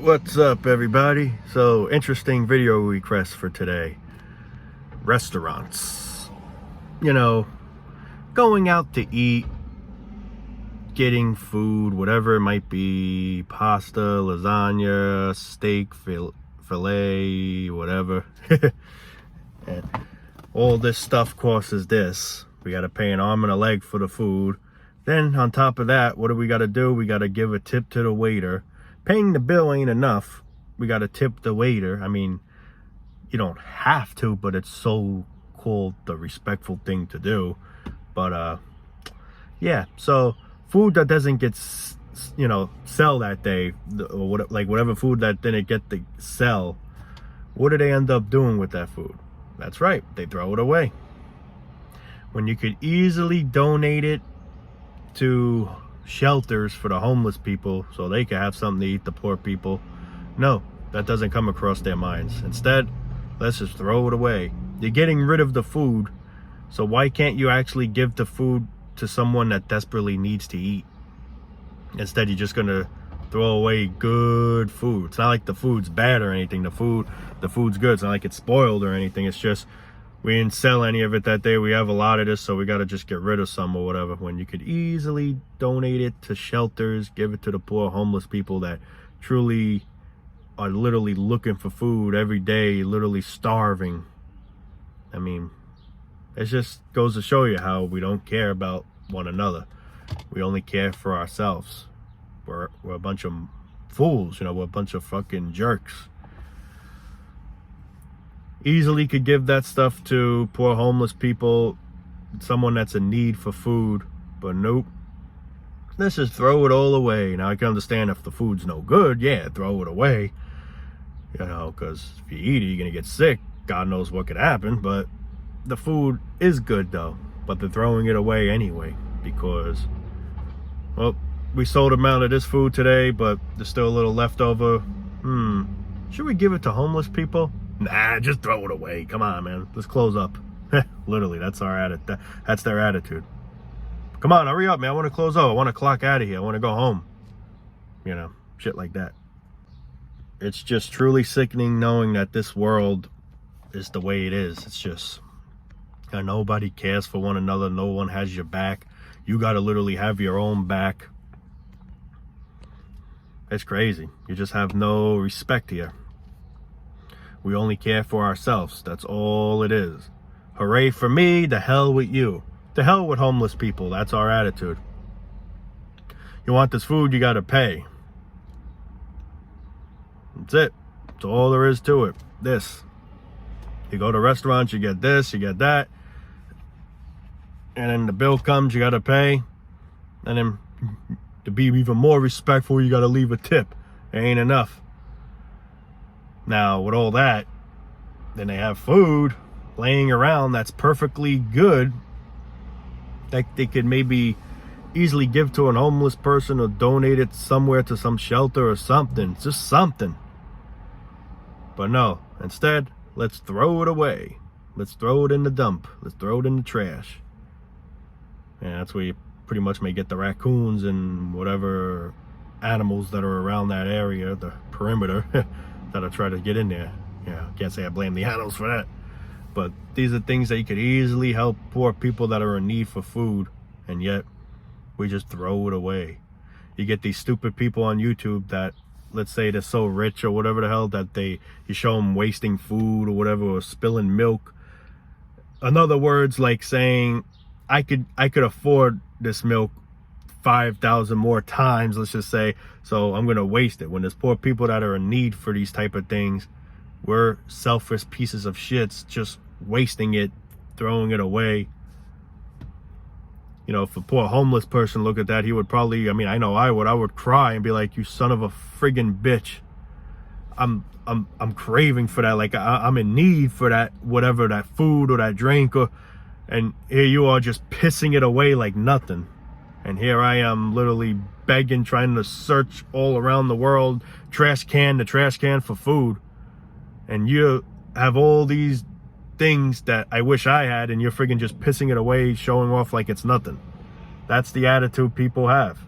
What's up, everybody? So, interesting video request for today. Restaurants. You know, going out to eat, getting food, whatever it might be, pasta, lasagna, steak, filet, whatever. And all this stuff costs this. We got to pay an arm and a leg for the food. Then, on top of that, what do we got to do? We got to give a tip to the waiter. Paying the bill ain't enough. We got to tip the waiter. I mean, you don't have to, but it's so called the respectful thing to do. But, yeah. So, food that doesn't get, sell that day, or whatever food that didn't get to sell, what do they end up doing with that food? That's right. They throw it away. When you could easily donate it to shelters for the homeless people so they can have something to eat, the poor people. No, that doesn't come across their minds. Instead, let's just throw it away. You're getting rid of the food, so why can't you actually give the food to someone that desperately needs to eat? Instead, you're just gonna throw away good food. It's not like the food's bad or anything. The food's good. It's not like it's spoiled or anything. It's just we didn't sell any of it that day. We have a lot of this, so we got to just get rid of some or whatever. When you could easily donate it to shelters, give it to the poor homeless people that truly are literally looking for food every day, literally starving. I mean, it just goes to show you how we don't care about one another. We only care for ourselves. We're a bunch of fools, we're a bunch of fucking jerks. Easily could give that stuff to poor homeless people, someone that's in need for food, but nope. Let's just throw it all away. Now I can understand if the food's no good, yeah, throw it away. Because if you eat it, you're gonna get sick. God knows what could happen, but the food is good though. But they're throwing it away anyway because, well, we sold them out of this food today, but there's still a little left over. Should we give it to homeless people? Nah, just throw it away. Come on, man. Let's close up. Literally, that's our attitude. That's their attitude. Come on, hurry up, man. I want to close up. I want to clock out of here. I want to go home. Shit like that. It's just truly sickening knowing that this world is the way it is. It's just, nobody cares for one another. No one has your back. You got to literally have your own back. It's crazy. You just have no respect here. We only care for ourselves. That's all it is. Hooray for me, the hell with you. The hell with homeless people. That's our attitude. You want this food, you gotta pay. That's it. That's all there is to it. This. You go to restaurants, you get this, you get that. And then the bill comes, you gotta pay. And then to be even more respectful, you gotta leave a tip. It ain't enough. Now, with all that, then they have food laying around that's perfectly good that they could maybe easily give to an homeless person or donate it somewhere to some shelter or something. Just something. But no, instead, let's throw it away. Let's throw it in the dump. Let's throw it in the trash. And that's where you pretty much may get the raccoons and whatever animals that are around that area, the perimeter, that'll try to get in there. Can't say I blame the animals for that. But these are things that you could easily help poor people that are in need for food, and yet we just throw it away. You get these stupid people on YouTube that, let's say they're so rich or whatever the hell, that you show them wasting food or whatever, or spilling milk. In other words, like saying, I could afford this milk 5,000 more times, let's just say, so I'm gonna waste it. When there's poor people that are in need for these type of things, we're selfish pieces of shits just wasting it, throwing it away. If a poor homeless person look at that, he would probably, I know I would cry and be like, you son of a friggin' bitch. I'm craving for that. Like I'm in need for that, whatever, that food or that drink, and here you are just pissing it away like nothing. And here I am literally begging, trying to search all around the world, trash can to trash can for food. And you have all these things that I wish I had, and you're friggin' just pissing it away, showing off like it's nothing. That's the attitude people have.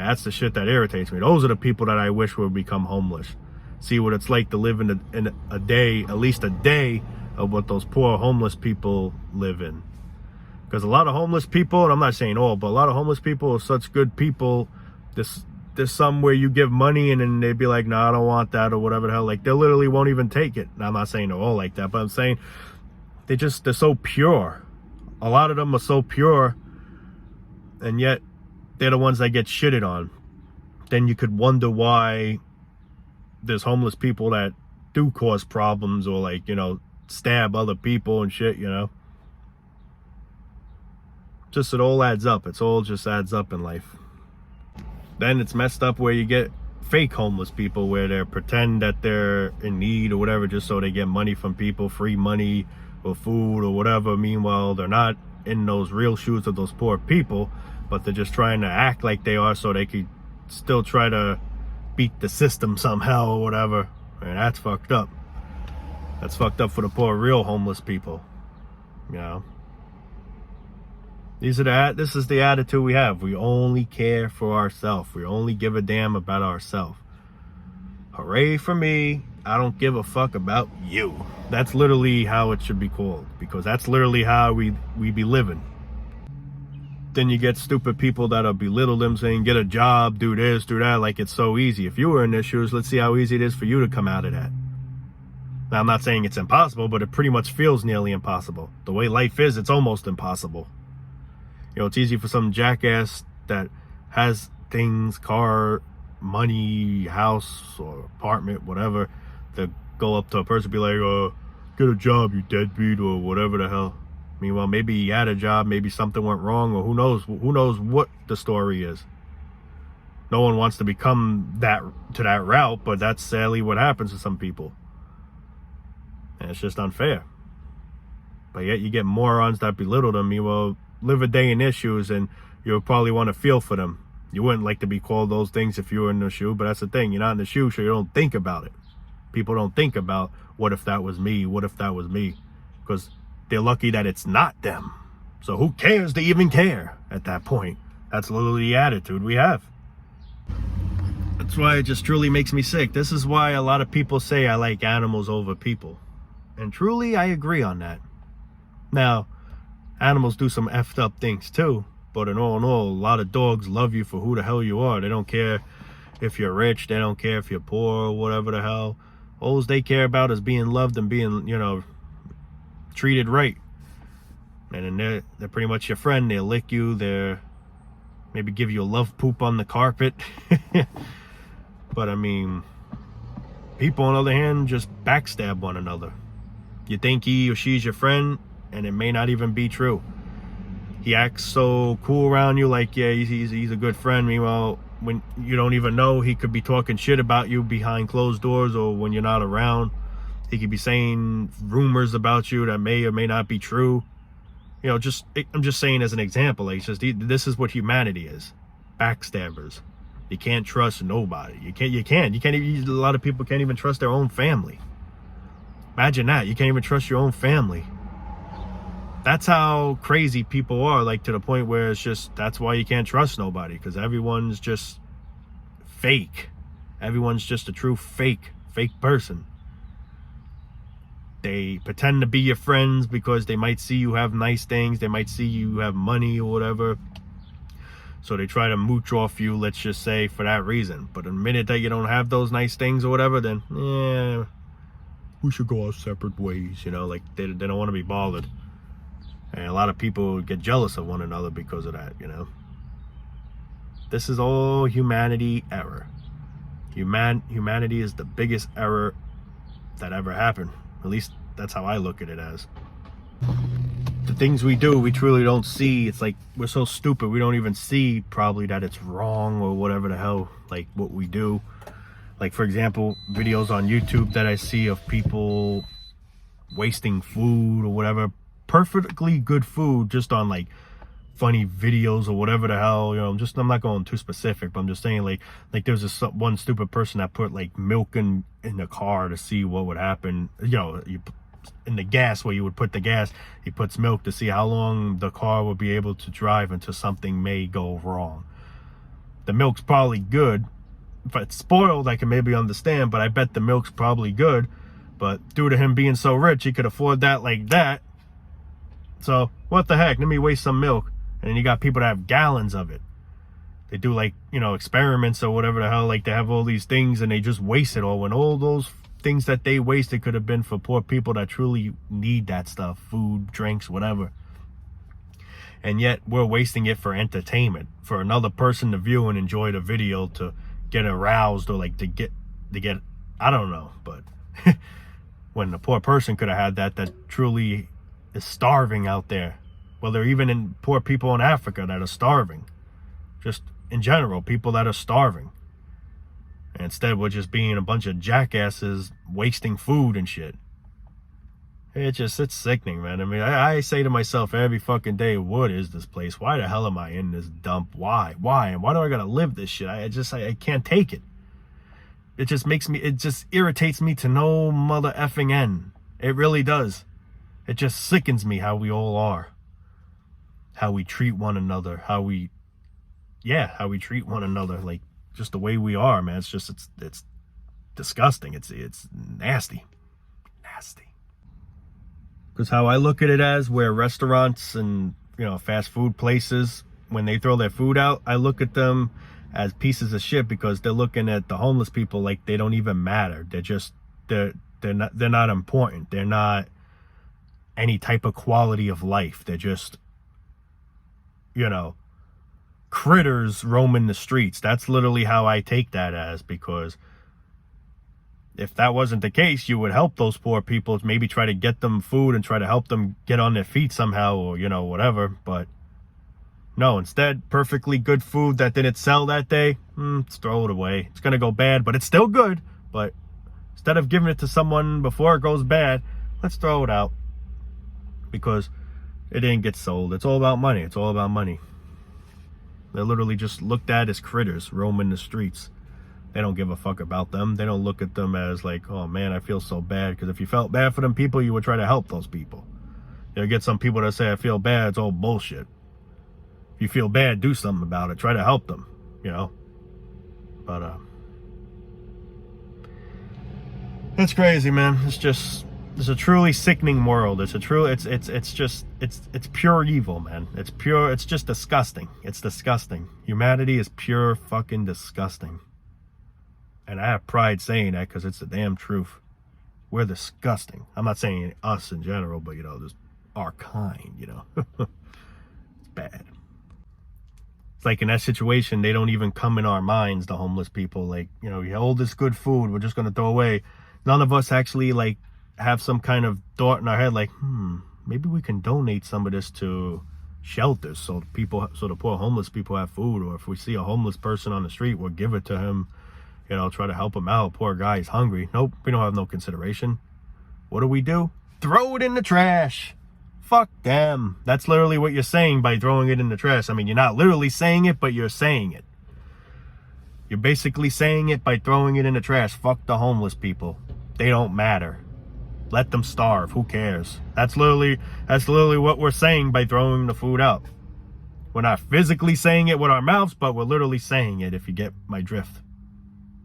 And that's the shit that irritates me. Those are the people that I wish would become homeless. See what it's like to live in a day, at least a day, of what those poor homeless people live in. Because a lot of homeless people, and I'm not saying all, but a lot of homeless people are such good people. There's some where you give money and then they'd be like, no, I don't want that, or whatever the hell. Like, they literally won't even take it. Now, I'm not saying they're all like that, but I'm saying they're so pure. A lot of them are so pure, and yet they're the ones that get shitted on. Then you could wonder why there's homeless people that do cause problems, or like, you know, stab other people and shit, you know. Just, it all adds up. It's all just adds up in life. Then it's messed up where you get fake homeless people, where they pretend that they're in need or whatever, just so they get money from people, free money or food or whatever. Meanwhile, they're not in those real shoes of those poor people, but they're just trying to act like they are so they could still try to beat the system somehow or whatever. And that's fucked up. That's fucked up for the poor real homeless people, you know. This is the attitude we have. We only care for ourselves. We only give a damn about ourselves. Hooray for me. I don't give a fuck about you. That's literally how it should be called, because that's literally how we be living. Then you get stupid people that'll belittle them, saying, get a job, do this, do that, like it's so easy. If you were in their shoes, let's see how easy it is for you to come out of that. Now, I'm not saying it's impossible, but it pretty much feels nearly impossible. The way life is, it's almost impossible. You know, it's easy for some jackass that has things, car, money, house, or apartment, whatever, to go up to a person and be like, get a job, you deadbeat, or whatever the hell. Meanwhile, maybe he had a job, maybe something went wrong, or who knows what the story is. No one wants to become that route, but that's sadly what happens to some people. And it's just unfair. But yet you get morons that belittle them. Meanwhile, live a day in their shoes and you'll probably want to feel for them. You wouldn't like to be called those things if you were in the shoe, but that's the thing. You're not in the shoe, so you don't think about it. People don't think about, what if that was me? What if that was me? Because they're lucky that it's not them. So who cares to even care at that point? That's literally the attitude we have. That's why it just truly makes me sick. This is why a lot of people say I like animals over people. And truly, I agree on that. Now, animals do some effed up things too, but in all, a lot of dogs love you for who the hell you are. They don't care if you're rich, they don't care if you're poor or whatever the hell. All they care about is being loved and being, you know, treated right. And then they're pretty much your friend. They'll lick you, they're maybe give you a love poop on the carpet. But I mean, people on the other hand just backstab one another. You think he or she's your friend, and it may not even be true. He acts so cool around you, like, yeah, he's a good friend. Meanwhile, when you don't even know, he could be talking shit about you behind closed doors, or when you're not around. He could be saying rumors about you that may or may not be true. You know, I'm just saying as an example. Like, this is what humanity is. Backstabbers. You can't trust nobody. You can't even, a lot of people can't even trust their own family. Imagine that. You can't even trust your own family. That's how crazy people are, like, to the point where it's just, that's why you can't trust nobody, because everyone's just fake. Everyone's just a true fake person. They pretend to be your friends because they might see you have nice things, they might see you have money or whatever, so they try to mooch off you, let's just say, for that reason. But the minute that you don't have those nice things or whatever, then yeah, we should go our separate ways, you know, like they don't want to be bothered. And a lot of people get jealous of one another because of that, you know. This is all humanity error. Humanity is the biggest error that ever happened. At least that's how I look at it as. The things we do, we truly don't see. It's like we're so stupid, we don't even see probably that it's wrong or whatever the hell, like what we do. Like, for example, videos on YouTube that I see of people wasting food or whatever. Perfectly good food, just on like funny videos or whatever the hell, you know. I'm not going too specific, but I'm just saying, like there's this one stupid person that put like milk in the car to see what would happen, you know, in the gas, where you would put the gas, he puts milk to see how long the car will be able to drive until something may go wrong. The milk's probably good. If it's spoiled, I can maybe understand, but I bet the milk's probably good. But due to him being so rich, he could afford that like that. So what the heck? Let me waste some milk. And then you got people that have gallons of it. They do like, experiments or whatever the hell. Like they have all these things and they just waste it all. When all those things that they wasted could have been for poor people that truly need that stuff. Food, drinks, whatever. And yet we're wasting it for entertainment. For another person to view and enjoy the video, to get aroused, or like to get, I don't know. But when the poor person could have had that truly is starving out there. Well, they're even in poor people in Africa that are starving. Just in general, people that are starving. And instead, we're just being a bunch of jackasses wasting food and shit. It's sickening, man. I mean, I say to myself every fucking day, what is this place? Why the hell am I in this dump? Why? And why do I gotta live this shit? I can't take it. It just irritates me to no mother effing end. It really does. It just sickens me how we all are. How we treat one another. How we treat one another. Like, just the way we are, man. It's disgusting. It's nasty. Nasty. Because how I look at it as, where restaurants and, fast food places, when they throw their food out, I look at them as pieces of shit, because they're looking at the homeless people like they don't even matter. They're not important. They're not any type of quality of life. They're just, critters roaming the streets. That's literally how I take that as, because if that wasn't the case, you would help those poor people, maybe try to get them food and try to help them get on their feet somehow, or, whatever. But no, instead, perfectly good food that didn't sell that day, let's throw it away. It's going to go bad, but it's still good. But instead of giving it to someone before it goes bad, let's throw it out, because it didn't get sold. It's all about money. It's all about money. They're literally just looked at as critters roaming the streets. They don't give a fuck about them. They don't look at them as like, oh man, I feel so bad. Because if you felt bad for them people, you would try to help those people. You'll get some people that say, I feel bad. It's all bullshit. If you feel bad, do something about it. Try to help them, But, it's crazy, man. It's a truly sickening world. It's pure evil, man. It's just disgusting. It's disgusting. Humanity is pure fucking disgusting. And I have pride saying that, because it's the damn truth. We're disgusting. I'm not saying us in general, but, just our kind, It's bad. It's like in that situation, they don't even come in our minds, the homeless people. Like, you hold this good food, we're just going to throw away. None of us actually, like, have some kind of thought in our head, like, maybe we can donate some of this to shelters so the poor homeless people have food. Or if we see a homeless person on the street, we'll give it to him, try to help him out. Poor guy, he's hungry. Nope, we don't have no consideration. What do? Throw it in the trash. Fuck them. That's literally what you're saying by throwing it in the trash. I mean, you're not literally saying it, but you're saying it. You're basically saying it by throwing it in the trash. Fuck the homeless people. They don't matter. Let them starve. Who cares? That's literally what we're saying by throwing the food out. We're not physically saying it with our mouths, but we're literally saying it, if you get my drift,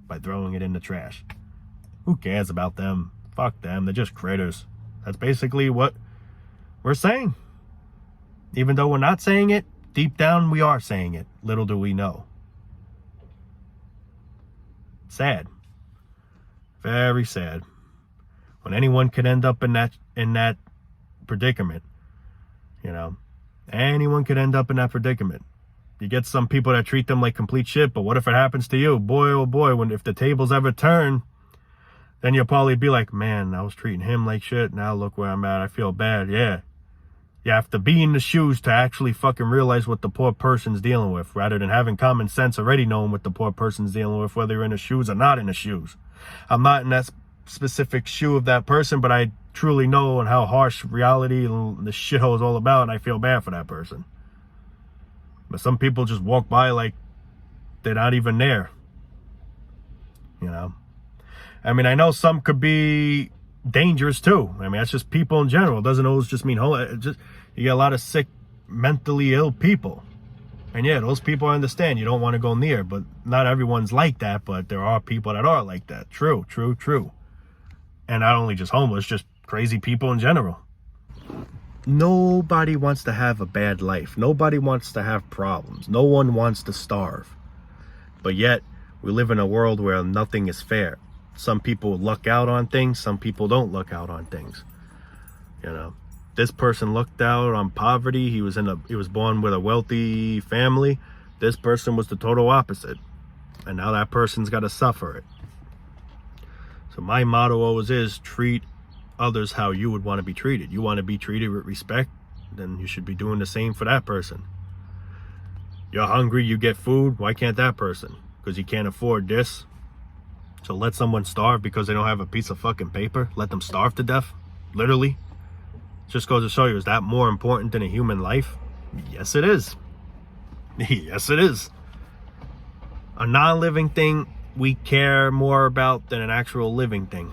by throwing it in the trash. Who cares about them? Fuck them. They're just critters. That's basically what we're saying. Even though we're not saying it, deep down we are saying it. Little do we know. Sad. Very sad. When anyone could end up in that predicament, anyone could end up in that predicament. You get some people that treat them like complete shit, but what if it happens to you? Boy, oh boy, if the tables ever turn, then you'll probably be like, man, I was treating him like shit. Now look where I'm at. I feel bad. Yeah. You have to be in the shoes to actually fucking realize what the poor person's dealing with, rather than having common sense already knowing what the poor person's dealing with, whether you're in the shoes or not in the shoes. I'm not in that specific shoe of that person, but I truly know and how harsh reality and the shithole is all about, and I feel bad for that person. But some people just walk by like they're not even there. I mean, I know some could be dangerous too. I mean, that's just people in general. It doesn't always just mean you get a lot of sick, mentally ill people. And yeah, those people I understand you don't want to go near, but not everyone's like that, but there are people that are like that. True. And not only just homeless, just crazy people in general. Nobody wants to have a bad life. Nobody wants to have problems. No one wants to starve. But yet, we live in a world where nothing is fair. Some people luck out on things, some people don't luck out on things. You know, this person lucked out on poverty. He was born with a wealthy family. This person was the total opposite. And now that person's got to suffer it. So my motto always is, treat others how you would want to be treated. You want to be treated with respect, then you should be doing the same for that person. You're hungry, you get food. Why can't that person? Because you can't afford this. So let someone starve because they don't have a piece of fucking paper. Let them starve to death. Literally. Just goes to show you, is that more important than a human life? Yes, it is. Yes, it is. A non-living thing we care more about than an actual living thing.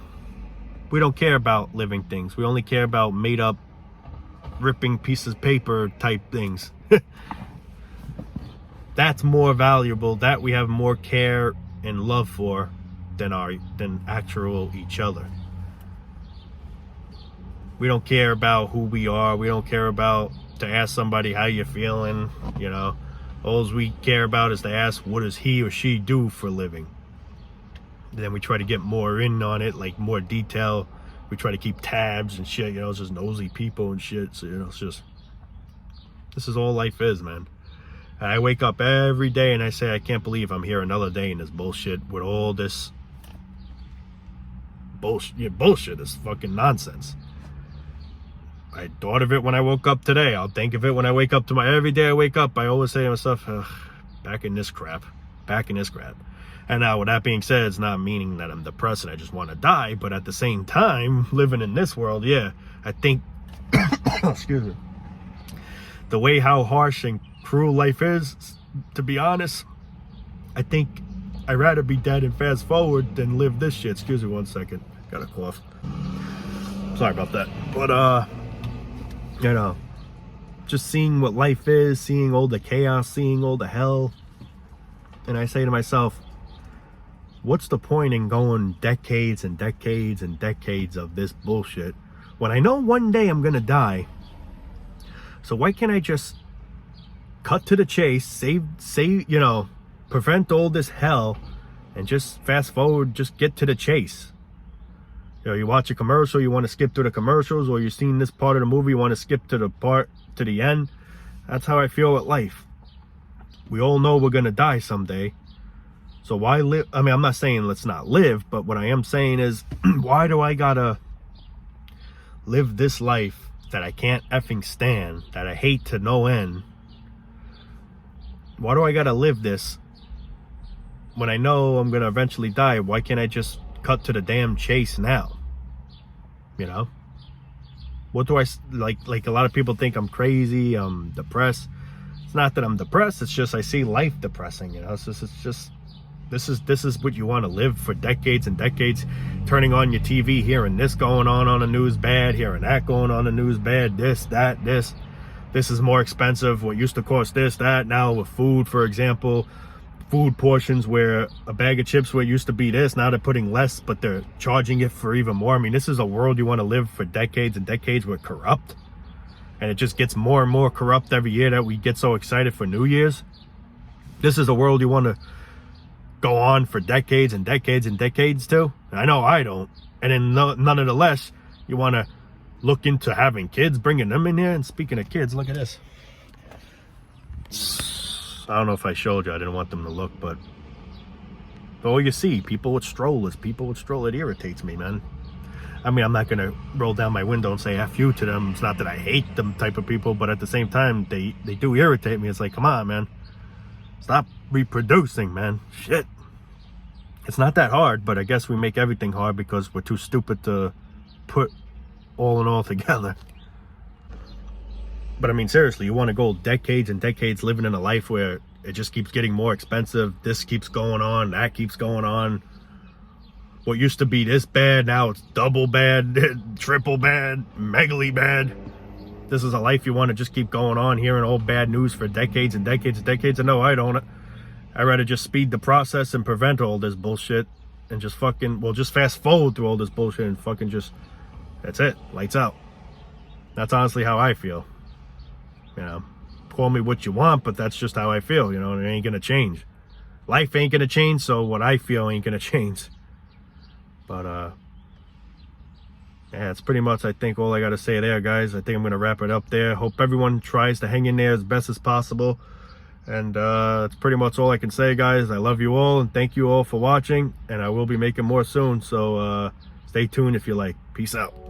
We don't care about living things. We only care about made up, ripping pieces of paper type things. That's more valuable. That we have more care and love for than actual each other. We don't care about who we are. We don't care about to ask somebody how you're feeling. You know, all we care about is to ask, what does he or she do for a living? Then we try to get more in on it, like more detail. We try to keep tabs and shit, you know, it's just nosy people and shit. So, you know, it's just, this is all life is, man. And I wake up every day and I say, I can't believe I'm here another day in this bullshit with all this bullshit, this fucking nonsense. I thought of it when I woke up today. I'll think of it when I wake up tomorrow. Every day I wake up, I always say to myself, back in this crap. And now, with that being said, it's not meaning that I'm depressed and I just want to die. But at the same time, living in this world, yeah, I think, excuse me, the way how harsh and cruel life is, to be honest, I think I'd rather be dead and fast forward than live this shit. Excuse me 1 second. Got a cough. Sorry about that. But, you know, just seeing what life is, seeing all the chaos, seeing all the hell. And I say to myself, what's the point in going decades and decades and decades of this bullshit when I know one day I'm gonna die? So why can't I just cut to the chase, save, you know, prevent all this hell and just fast forward, just get to the chase? You know, you watch a commercial, you want to skip through the commercials, or you've seen this part of the movie, you want to skip to the end. That's how I feel with life. We all know we're gonna die someday. So why live? I mean, I'm not saying let's not live, but what I am saying is, why do I gotta live this life that I can't effing stand, that I hate to no end? Why do I gotta live this when I know I'm gonna eventually die? Why can't I just cut to the damn chase now? You know? What do I, like a lot of people think I'm crazy, I'm depressed. It's not that I'm depressed, it's just I see life depressing, you know? So it's just, this is what you want to live for decades and decades, turning on your TV, hearing this going on the news bad, hearing that going on the news bad, this is more expensive, what used to cost this, that. Now with food, for example, food portions where a bag of chips where it used to be this, now they're putting less, but they're charging it for even more. I mean, this is a world you want to live for decades and decades with corrupt, and it just gets more and more corrupt every year that we get so excited for New Year's. This is a world you want to go on for decades and decades and decades too? I know I don't. And then none of the less, you want to look into having kids, bringing them in here. And speaking of kids, look at this. I don't know if I showed you. I didn't want them to look, but all you see, people with strollers. It irritates me, man. I mean, I'm not going to roll down my window and say F you to them. It's not that I hate them type of people, but at the same time, they do irritate me. It's like, come on, man. Stop reproducing, man. Shit. It's not that hard, but I guess we make everything hard because we're too stupid to put all in all together. But I mean, seriously, you want to go decades and decades living in a life where it just keeps getting more expensive. This keeps going on. That keeps going on. What used to be this bad, now it's double bad, triple bad, megally bad. this is a life you want to just keep going on, hearing old bad news for decades and decades and decades. And no, I don't. I'd rather just speed the process and prevent all this bullshit and just fucking, well, just fast forward through all this bullshit and fucking just, that's it, lights out. That's honestly how I feel. You know, call me what you want, but that's just how I feel. You know, it ain't gonna change. Life ain't gonna change, so what I feel ain't gonna change. But yeah, it's pretty much, I think, all I gotta say there, guys. I think I'm gonna wrap it up there. Hope everyone tries to hang in there as best as possible. And that's pretty much all I can say, guys. I love you all and thank you all for watching, and I will be making more soon, so stay tuned if you like. Peace out.